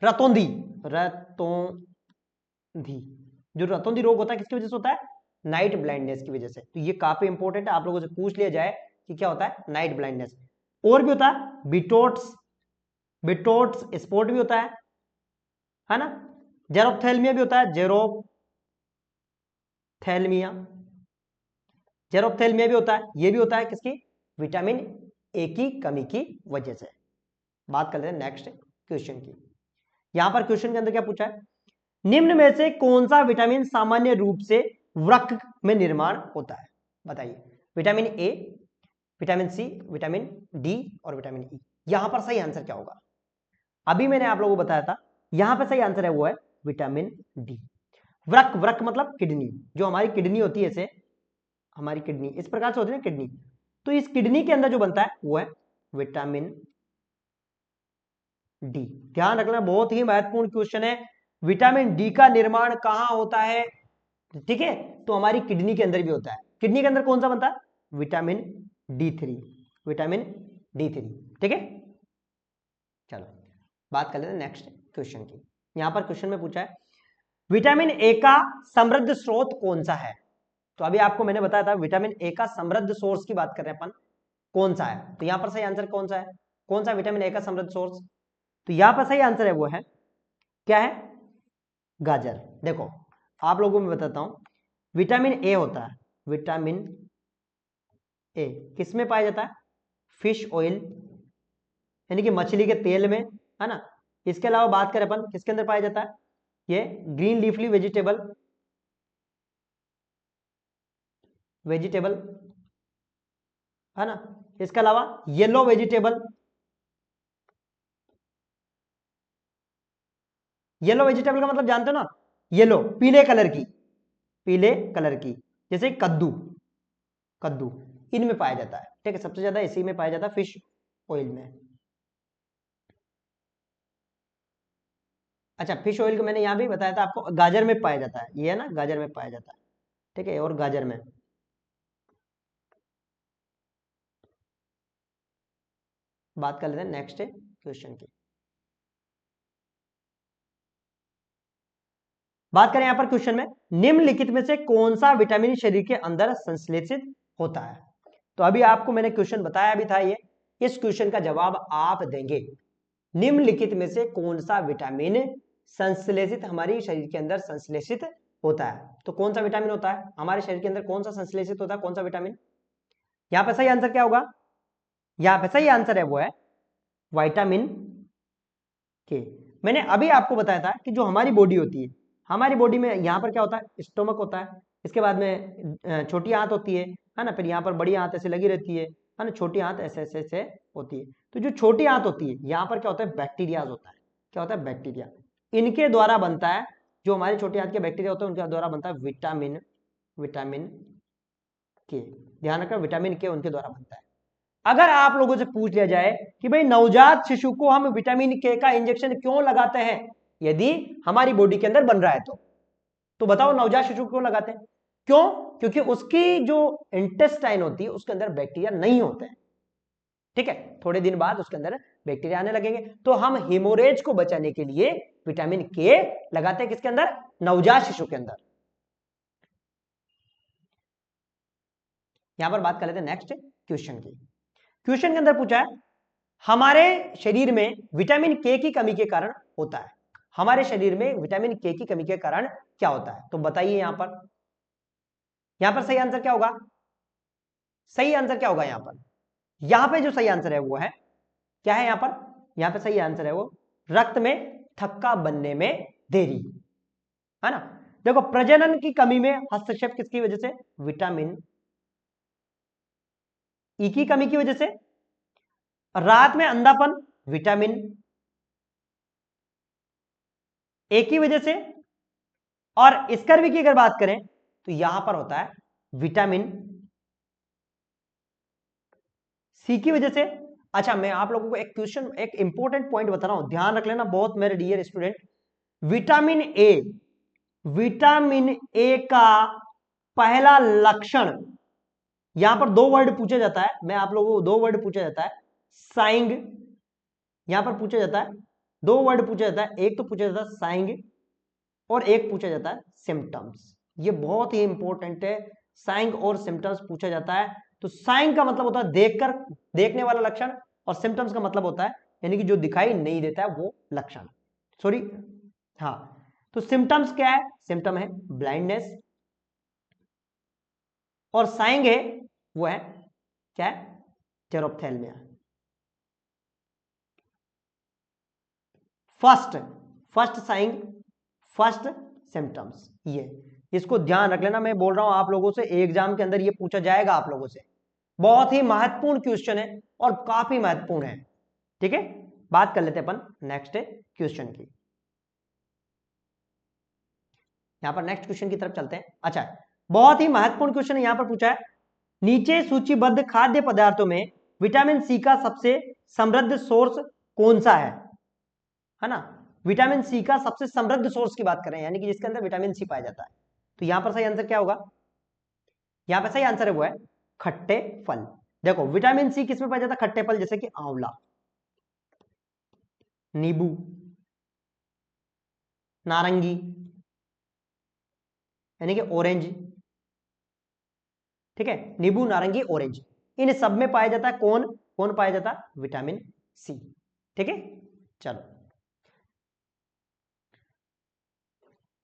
Speaker 1: रतौंधी, रतौंधी, जो रतौंधी रोग होता है किसकी वजह से होता है? नाइट ब्लाइंडनेस की वजह से। तो ये काफी इंपॉर्टेंट है, आप लोगों से पूछ लिया जाए कि क्या होता है नाइट ब्लाइंडनेस। और भी होता है बिटोट्स, बिटोट्स स्पॉट भी होता है ना? जेरोप्थेल्मिया भी होता है, जेरोप्थेल्मिया, जेरोप्थेल्मिया भी होता है। ये भी होता है किसकी? विटामिन ए की कमी की वजह से। बात कर लेते हैं नेक्स्ट क्वेश्चन की। यहां पर क्वेश्चन के अंदर क्या पूछा है, निम्न में से कौन सा विटामिन सामान्य रूप से वृक्क में निर्माण होता है? बताइए। Vitamin A, vitamin C, vitamin D और विटामिन ई। यहां पर सही आंसर क्या होगा? अभी मैंने आप लोगों को बताया था, यहां पर सही आंसर है वो है विटामिन डी। वृक्क, वृक्क मतलब किडनी, जो हमारी किडनी होती है, ऐसे हमारी किडनी इस प्रकार से होती है ना, किडनी। तो इस किडनी के अंदर जो बनता है वो है विटामिन डी। ध्यान रखना, बहुत ही महत्वपूर्ण क्वेश्चन है। विटामिन डी का निर्माण कहां होता है? ठीक है, तो हमारी किडनी के अंदर भी होता है। किडनी के अंदर कौन सा बनता है? Vitamin D3, vitamin D3। ठीक है, चलो बात कर लेते हैं नेक्स्ट क्वेश्चन की। यहां पर क्वेश्चन में पूछा है विटामिन ए का समृद्ध स्रोत कौन सा है। तो अभी आपको मैंने बताया था विटामिन ए का समृद्ध सोर्स की बात कर रहे हैं अपन, कौन सा है। तो यहां पर सही आंसर कौन सा है? कौन सा विटामिन ए का समृद्ध सोर्स? तो यहां पर सही आंसर है वो है, क्या है? गाजर। देखो आप लोगों को मैं बताता हूं, विटामिन ए होता है, विटामिन ए किस में पाया जाता है? फिश ऑयल, यानी कि मछली के तेल में, है ना। इसके अलावा बात करें अपन किसके अंदर पाया जाता है? ये ग्रीन लीफली वेजिटेबल, वेजिटेबल, है ना। इसके अलावा येलो वेजिटेबल, येलो वेजिटेबल का मतलब जानते हो ना, येलो पीले कलर की, पीले कलर की, जैसे कद्दू, कद्दू इनमें पाया जाता है। ठीक है, सबसे ज्यादा इसी में पाया जाता है, फिश ऑयल में। अच्छा, फिश ऑयल को मैंने यहां भी बताया था आपको, गाजर में पाया जाता है, ये है ना, गाजर में पाया जाता है। ठीक है, और गाजर में बात कर लेते हैं नेक्स्ट क्वेश्चन की। बात करें यहां पर क्वेश्चन में, निम्नलिखित में से कौन सा विटामिन शरीर के अंदर संश्लेषित होता है। तो अभी आपको मैंने क्वेश्चन बताया भी था, ये इस क्वेश्चन का जवाब आप देंगे, निम्नलिखित में से कौन सा विटामिन संश्लेषित हमारी शरीर के अंदर संश्लेषित होता है। तो कौन सा विटामिन होता है हमारे शरीर के अंदर, कौन सा संश्लेषित होता है, कौन सा विटामिन? यहां पर सही आंसर क्या होगा? यहां पर सही आंसर है वो है विटामिन के। मैंने अभी आपको बताया था कि जो हमारी बॉडी होती है, हमारी बॉडी में यहाँ पर क्या होता है? स्टोमक होता है, इसके बाद में छोटी आंत होती है ना, फिर यहाँ पर बड़ी आंत ऐसे लगी रहती है ना, छोटी आंत ऐसे ऐसे ऐसे होती है। तो जो छोटी आंत होती है यहाँ पर क्या होता है? बैक्टीरियाज होता है। क्या होता है? बैक्टीरिया। इनके द्वारा बनता है, जो हमारी छोटी आंत के बैक्टीरिया होते हैं उनके द्वारा बनता है विटामिन, विटामिन के। ध्यान रखना, विटामिन के उनके द्वारा बनता है। अगर आप लोगों से पूछ लिया जाए कि भाई नवजात शिशु को हम विटामिन के का इंजेक्शन क्यों लगाते हैं, यदि हमारी बॉडी के अंदर बन रहा है तो बताओ नवजात शिशु को क्यों लगाते हैं? क्यों? क्योंकि उसकी जो इंटेस्टाइन होती है उसके अंदर बैक्टीरिया नहीं होते हैं। ठीक है, थोड़े दिन बाद उसके अंदर बैक्टीरिया आने लगेंगे, तो हम हेमोरेज को बचाने के लिए विटामिन के लगाते हैं। किसके अंदर? नवजात शिशु के अंदर। यहां पर बात कर लेते हैं नेक्स्ट क्वेश्चन की। क्वेश्चन के अंदर पूछा है हमारे शरीर में विटामिन के की कमी के कारण होता है, हमारे शरीर में विटामिन के की कमी के कारण क्या होता है? तो बताइए यहां पर सही आंसर क्या होगा? सही आंसर क्या होगा यहां पर? यहां पे जो सही आंसर है वो है, क्या है यहां पे सही आंसर है वो रक्त में थक्का बनने में देरी, है ना। देखो प्रजनन की कमी में हस्तक्षेप किसकी वजह से? विटामिन ई की कमी की वजह से। रात में अंधापन, विटामिन ए की वजह से। और स्कर्वी की अगर बात करें तो यहां पर होता है विटामिन सी की वजह से। अच्छा, मैं आप लोगों को एक क्वेश्चन, एक इंपॉर्टेंट पॉइंट बता रहा हूं, ध्यान रख लेना बहुत मेरे dear student. Vitamin A, vitamin A का पहला लक्षण, यहां पर दो वर्ड पूछा जाता है, मैं आप लोगों को दो वर्ड पूछा जाता है, साइंग, यहां पर पूछा जाता है दो वर्ड पूछा जाता है, एक तो पूछा जाता है साइंग और एक पूछा जाता है सिम्टम्स। ये बहुत ही इंपॉर्टेंट है, साइंग और सिम्टम्स पूछा जाता है। तो साइंग का मतलब होता है देखकर, देखने वाला लक्षण, और सिम्टम्स का मतलब होता है यानी कि जो दिखाई नहीं देता है वो लक्षण, सॉरी। हाँ, तो सिम्टम्स क्या है? सिम्टम है ब्लाइंडनेस, और साइंग है वो है क्या है? Xerophthalmia. First, first saying, first symptoms, ये इसको ध्यान रख लेना। मैं बोल रहा हूं आप लोगों से एग्जाम के अंदर ये पूछा जाएगा आप लोगों से, बहुत ही महत्वपूर्ण क्वेश्चन है और काफी महत्वपूर्ण है। ठीक है, बात कर लेते हैं अपन नेक्स्ट क्वेश्चन की। यहां पर नेक्स्ट क्वेश्चन की तरफ चलते हैं। अच्छा, बहुत ही महत्वपूर्ण क्वेश्चन यहां पर पूछा है, नीचे सूचीबद्ध खाद्य पदार्थों में विटामिन सी का सबसे समृद्ध सोर्स कौन सा है ना। विटामिन सी का सबसे समृद्ध सोर्स की बात करें, यानी कि जिसके अंदर विटामिन सी पाया जाता है। तो यहां पर सही आंसर क्या होगा? यहां पर सही आंसर है वो है खट्टे फल। देखो विटामिन सी किसमें पाया जाता है? खट्टे फल, जैसे कि आंवला, नींबू, नारंगी, यानी कि ऑरेंज। ठीक है, नींबू, नारंगी, ऑरेंज, इन सब में पाया जाता है कौन कौन पाया जाता है? Vitamin C. ठीक है, चलो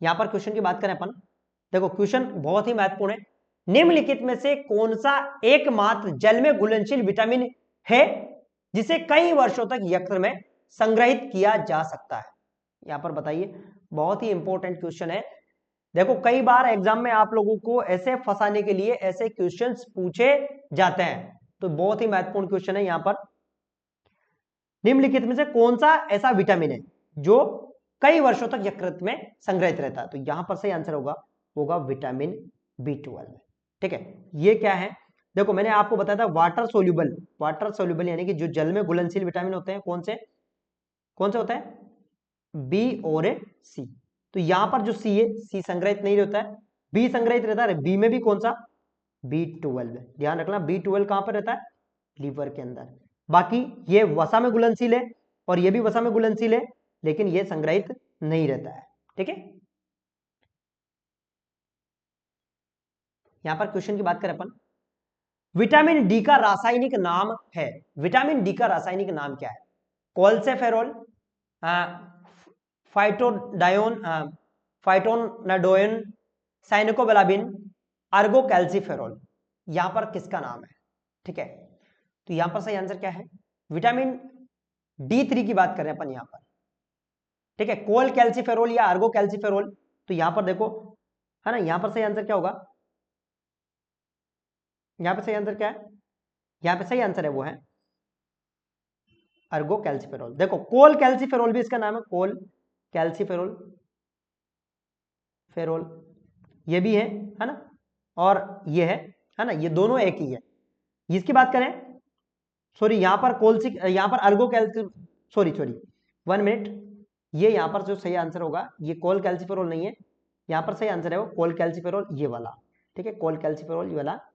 Speaker 1: यहां पर क्वेश्चन की बात करें अपन। देखो क्वेश्चन बहुत ही महत्वपूर्ण है। निम्नलिखित में से कौन सा एकमात्र जल में घुलनशील विटामिन है जिसे कई वर्षों तक यकृत में संग्रहित किया जा सकता है? यहां पर बताइए, बहुत ही इंपॉर्टेंट क्वेश्चन है। देखो कई बार एग्जाम में आप लोगों को ऐसे फंसाने के लिए ऐसे क्वेश्चंस पूछे जाते हैं, तो बहुत ही महत्वपूर्ण क्वेश्चन है यहां पर। निम्नलिखित में से कौन सा ऐसा विटामिन है जो कई वर्षों तक यकृत में संग्रहित रहता है? तो यहां पर सही आंसर होगा विटामिन B12। ठीक है, ये क्या है? देखो मैंने आपको बताया था वाटर सोल्यूबल यानी कि जो जल में घुलनशील विटामिन होते हैं, कौन से होते हैं? बी और सी। तो यहां पर जो सी है, सी संग्रहित नहीं रहता है, बी संग्रहित रहता है। बी में भी कौन सा? B12। ध्यान रखना, B12 कहां पर रहता है? लीवर के अंदर। बाकी ये वसा में घुलनशील है और ये भी वसा में घुलनशील है, लेकिन ये संग्रहित नहीं रहता है। ठीक है, यहां पर क्वेश्चन की बात करें अपन, विटामिन डी का रासायनिक नाम है। विटामिन डी का रासायनिक नाम क्या है? कोल्सेफेरोल, फाइटोडायोन, फाइटोनाडोइन, साइनोकोबालाबिन, आर्गोकैल्सिफेरॉल। यहां पर किसका नाम है? ठीक है, तो यहां पर सही आंसर क्या है? विटामिन D3 की बात करें अपन यहां पर। ठीक है, कोल कैल्सिफेरोल या आर्गो कैल्सिफेरोल। तो यहां पर देखो, है ना, यहां पर सही आंसर क्या होगा? यहां पर सही आंसर क्या है? यहां पर सही आंसर है वो है अर्गो कैल्सिफेरोल। देखो कोल कैल्सिफेरोल भी इसका नाम है, कोल कैल्सिफेरोल, फेरोल, ये भी है ना, और ये है ना, ये दोनों एक ही है। इसकी बात करें, सॉरी यहां पर कोलसी, यहां पर अर्गो कैल्सि, सॉरी 1 मिनट, ये यहां पर जो सही आंसर होगा ये कोल कैल्सिफेरोल नहीं है, यहां पर सही आंसर है वो कोल कैल्सिफेरोल, ये वाला। ठीक है, कोल कैल्सिफेरोल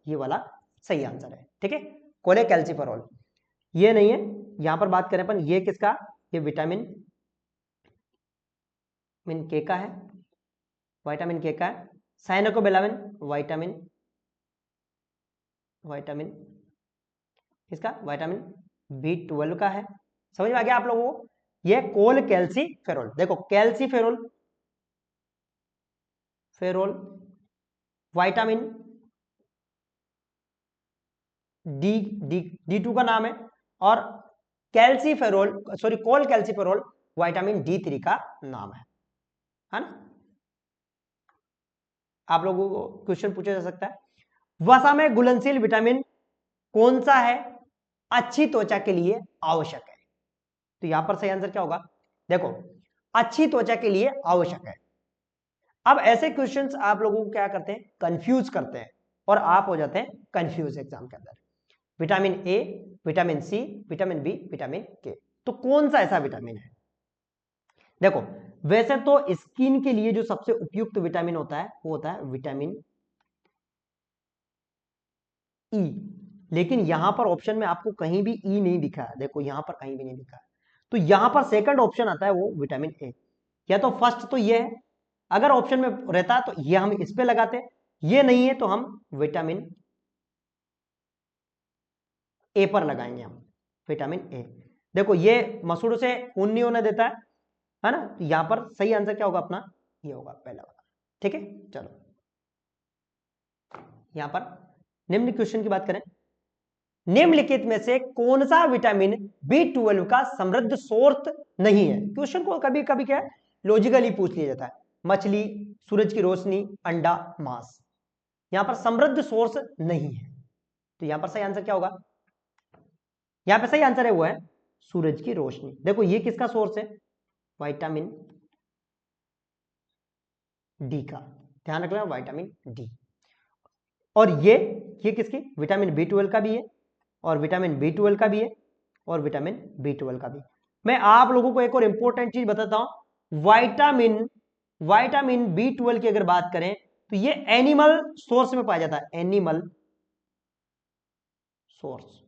Speaker 1: ये वाला सही आंसर है। ठीक है, कोले कैल्सिफेरोल ये नहीं है। यहां पर बात करें अपन, ये किसका? ये विटामिन के का है, विटामिन के का है। साइनोकोबालामिन विटामिन किसका? विटामिन B12 का है। समझ में आ गया आप लोगों को? ये कोल कैल्सीफेरोल। देखो कैल्सीफेरोल, विटामिन D2 का नाम है, और calciferol, sorry cholecalciferol vitamin D3 का नाम है ना? आप लोगों को क्वेश्चन पूछा जा सकता है, वसा में घुलनशील विटामिन कौन सा है अच्छी त्वचा के लिए आवश्यक है? तो यहां पर सही आंसर क्या होगा? देखो अच्छी त्वचा के लिए आवश्यक है। अब ऐसे क्वेश्चंस आप लोगों को क्या करते हैं? कंफ्यूज करते हैं, और आप हो जाते हैं कंफ्यूज एग्जाम के अंदर। Vitamin A, vitamin C, vitamin B, vitamin K, तो कौन सा ऐसा विटामिन है? देखो वैसे तो स्किन के लिए जो सबसे उपयुक्त विटामिन होता है वो होता है विटामिन ई, लेकिन यहां पर ऑप्शन में आपको कहीं भी ई नहीं दिखा है। देखो यहां पर कहीं भी नहीं दिखा है, तो यहां पर सेकंड ऑप्शन आता है वो विटामिन ए। या तो फर्स्ट तो ये है, अगर ऑप्शन में रहता तो ये हम इस पे लगाते, ये नहीं है तो हम विटामिन ए पर लगाएंगे, हम विटामिन ए। देखो ये मसूड़ों से खून नहीं होने देता है ना, तो यहां पर सही आंसर क्या होगा अपना? ये होगा पहला वाला। ठीक है, चलो यहां पर निम्न क्वेश्चन की बात करें, निम्नलिखित में से कौन सा विटामिन B12 का समृद्ध सोर्स नहीं है? क्वेश्चन को कभी कभी क्या लॉजिकली पूछ लिया जाता है, मछली, सूरज की रोशनी, अंडा, मांस। यहां पर समृद्ध सोर्स नहीं है, तो यहां पर सही आंसर क्या होगा? यहां पर सही आंसर है वो है सूरज की रोशनी। देखो ये किसका सोर्स है? विटामिन डी का। ध्यान रखना, विटामिन डी। और ये किसकी? विटामिन B12 का भी है, और विटामिन B12 का भी है, और विटामिन B12 का भी। मैं आप लोगों को एक और इंपॉर्टेंट चीज बताता हूं, विटामिन B12 की अगर बात करें तो ये एनिमल सोर्स में पाया जाता है। एनिमल सोर्स,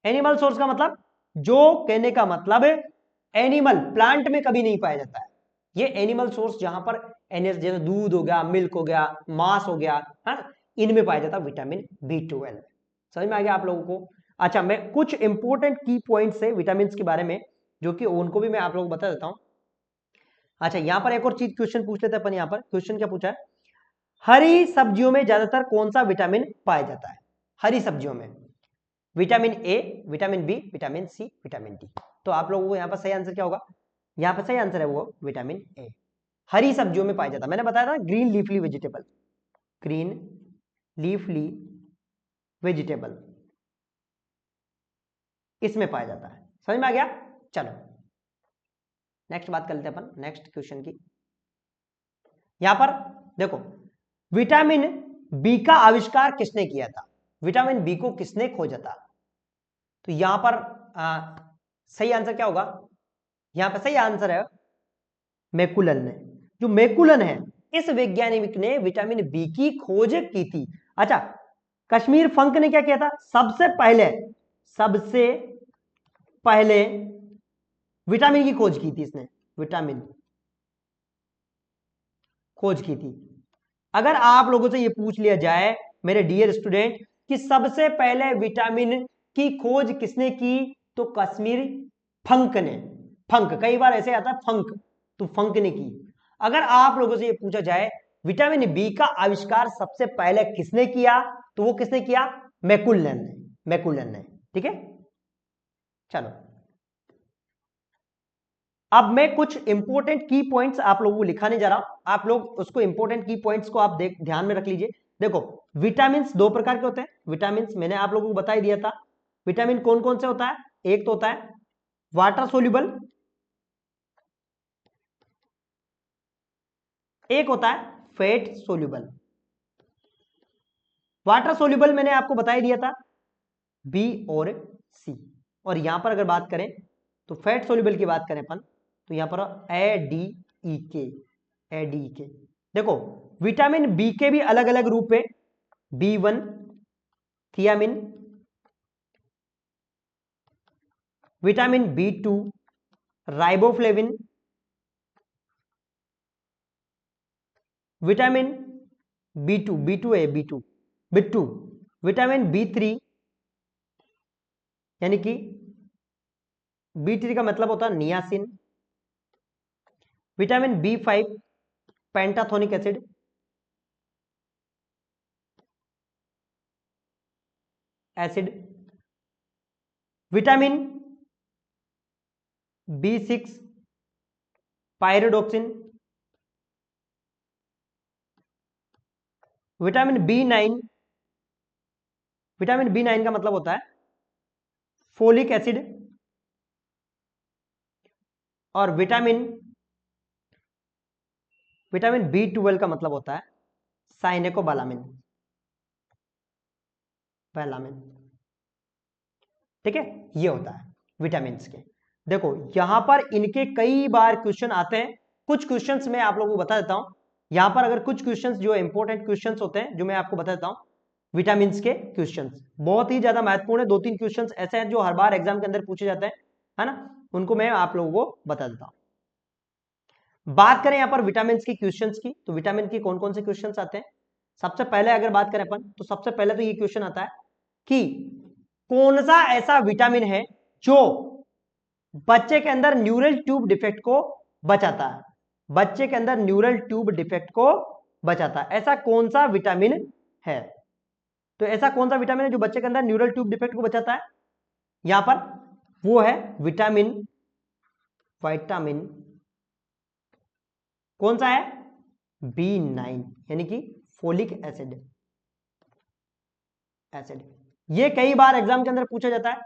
Speaker 1: एनिमल सोर्स का मतलब, जो कहने का मतलब एनिमल प्लांट में कभी नहीं पाया जाता है। ये एनिमल सोर्स जहां पर एनर्जी, जैसे दूध हो गया, मिल्क हो गया, मांस हो गया, है ना, इनमें पाया जाता है विटामिन B12। समझ में आ गया आप लोगों को? अच्छा, मैं कुछ इंपॉर्टेंट की पॉइंट्स है विटामिन के बारे में, जो कि उनको भी मैं आप लोगों को बता देता हूं। अच्छा, यहां पर एक और चीज क्वेश्चन पूछ लेते हैं अपन। यहां पर क्वेश्चन क्या पूछा है, हरी सब्जियों में ज्यादातर कौन सा विटामिन पाया जाता है? हरी सब्जियों में vitamin A, vitamin B, vitamin C, vitamin D. तो आप लोगों को यहाँ पर सही आंसर क्या होगा? यहाँ पर सही आंसर है वो विटामिन ए, हरी सब्जियों में पाया जाता है। मैंने बताया था ग्रीन लीफली वेजिटेबल, ग्रीन लीफली वेजिटेबल इसमें पाया जाता है। समझ में आ गया? चलो नेक्स्ट बात कर लेते हैं अपन, नेक्स्ट क्वेश्चन की। यहां पर देखो, विटामिन बी का आविष्कार किसने किया था? विटामिन बी को किसने खोजा था? तो यहां पर सही आंसर क्या होगा? यहां पर सही आंसर है मैकुलन ने। जो मैकुलन है, इस वैज्ञानिक ने विटामिन बी की खोज की थी। अच्छा, कश्मीर फंक ने क्या किया था? सबसे पहले विटामिन की खोज की थी इसने, विटामिन खोज की थी। अगर आप लोगों से यह पूछ लिया जाए मेरे डियर स्टूडेंट कि सबसे पहले विटामिन की खोज किसने की, तो कश्मीर फंक ने। फंक, कई बार ऐसे आता है फंक, तो फंक ने की। अगर आप लोगों से यह पूछा जाए विटामिन बी का आविष्कार सबसे पहले किसने किया, तो वो किसने किया? मैकुलन ने, मैकुलन ने। ठीक है, चलो अब मैं कुछ इंपॉर्टेंट की पॉइंट्स आप लोगों को लिखाने जा रहा हूं, आप लोग उसको इंपॉर्टेंट की पॉइंट्स को आप ध्यान में रख लीजिए। देखो, विटामिन दो प्रकार के होते हैं। विटामिन मैंने आप लोगों को बता ही दिया था। विटामिन कौन कौन से होता है? एक तो होता है वाटर सोल्यूबल, एक होता है फैट सोल्यूबल। वाटर सोल्यूबल मैंने आपको बता ही दिया था, बी और सी। और यहां पर अगर बात करें तो फैट सोल्यूबल की बात करें अपन, तो यहां पर ए डी के। देखो, विटामिन बी के भी अलग अलग रूप है, B1 thiamine, vitamin B2 riboflavin, vitamin B2 है, B2 विटामिन B3 यानी कि B3 का मतलब होता है niacin, vitamin B5 pantothenic acid, vitamin B6 पायरोडोक्सिन, vitamin B9, vitamin B9 का मतलब होता है फोलिक एसिड, और विटामिन B12 का मतलब होता है साइनेकोबालामिन, बैलामिन। ठीक है, ये होता है विटामिन के। देखो, यहां पर इनके कई बार क्वेश्चन आते हैं। कुछ क्वेश्चंस मैं आप लोगों को बता देता हूं। यहां पर अगर कुछ क्वेश्चंस जो इंपॉर्टेंट क्वेश्चंस होते हैं, जो मैं आपको बता देता हूं, विटामिन के क्वेश्चंस बहुत ही ज्यादा महत्वपूर्ण है। दो तीन क्वेश्चंस ऐसे हैं जो हर बार एग्जाम के अंदर पूछे जाते हैं, है ना, उनको मैं आप लोगों को बता देता हूं। बात करें यहां पर विटामिन की क्वेश्चंस की, तो विटामिन की कौन कौन से क्वेश्चंस आते हैं? सबसे पहले अगर बात करें अपन, तो सबसे पहले तो ये क्वेश्चन आता है कि कौन सा ऐसा विटामिन है जो बच्चे के अंदर न्यूरल ट्यूब डिफेक्ट को बचाता है? बच्चे के अंदर न्यूरल ट्यूब डिफेक्ट को बचाता है, ऐसा कौन सा विटामिन है? तो ऐसा कौन सा विटामिन है जो बच्चे के अंदर न्यूरल ट्यूब डिफेक्ट को बचाता है? यहां पर वो है विटामिन कौन सा है? B9 यानी कि फोलिक एसिड। ये कई बार एग्जाम के अंदर पूछा जाता है।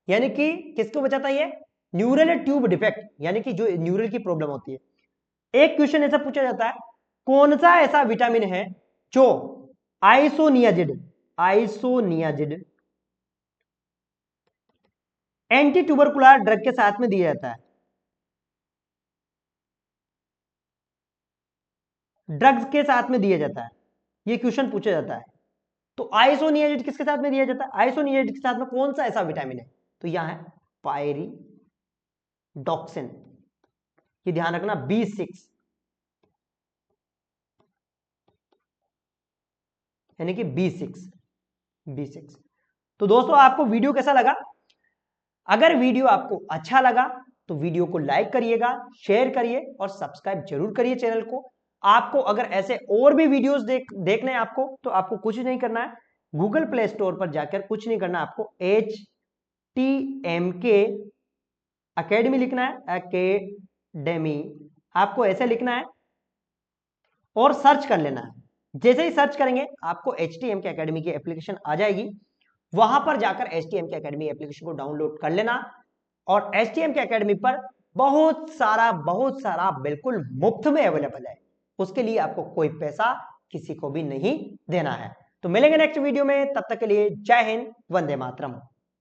Speaker 1: यानी कि किसको बचाता है ये? न्यूरल ट्यूब डिफेक्ट, यानी कि जो न्यूरल की प्रॉब्लम होती है। एक क्वेश्चन ऐसा पूछा जाता है, कौन सा ऐसा विटामिन है जो आइसोनियाजिड एंटी ट्यूबरकुलर ड्रग के साथ में दिया जाता है? ड्रग्स के साथ में दिया जाता है, ये क्वेश्चन पूछा जाता है। तो आइसोनियाजिड किसके साथ में दिया जाता है? आइसोनियाजिड के साथ में कौन सा ऐसा विटामिन है? तो यहां है पायरिडॉक्सिन, ये ध्यान रखना, B6 यानी कि B6। तो दोस्तों आपको वीडियो कैसा लगा? अगर वीडियो आपको अच्छा लगा तो वीडियो को लाइक करिएगा, शेयर करिए और सब्सक्राइब जरूर करिए चैनल को। आपको अगर ऐसे और भी वीडियोस देखने हैं आपको, तो आपको कुछ नहीं करना है, गूगल प्ले स्टोर पर जाकर कुछ नहीं करना, आपको HTMK अकेडमी लिखना है, अकेडमी आपको ऐसे लिखना है और सर्च कर लेना है। जैसे ही सर्च करेंगे आपको HTMK अकेडमी की एप्लीकेशन आ जाएगी, वहां पर जाकर HTMK अकेडमी एप्लीकेशन को डाउनलोड कर लेना और HTMK अकेडमी पर बहुत सारा बिल्कुल मुफ्त में अवेलेबल है। उसके लिए आपको कोई पैसा किसी को भी नहीं देना है। तो मिलेंगे नेक्स्ट वीडियो में, तब तक के लिए जय हिंद, वंदे मातरम।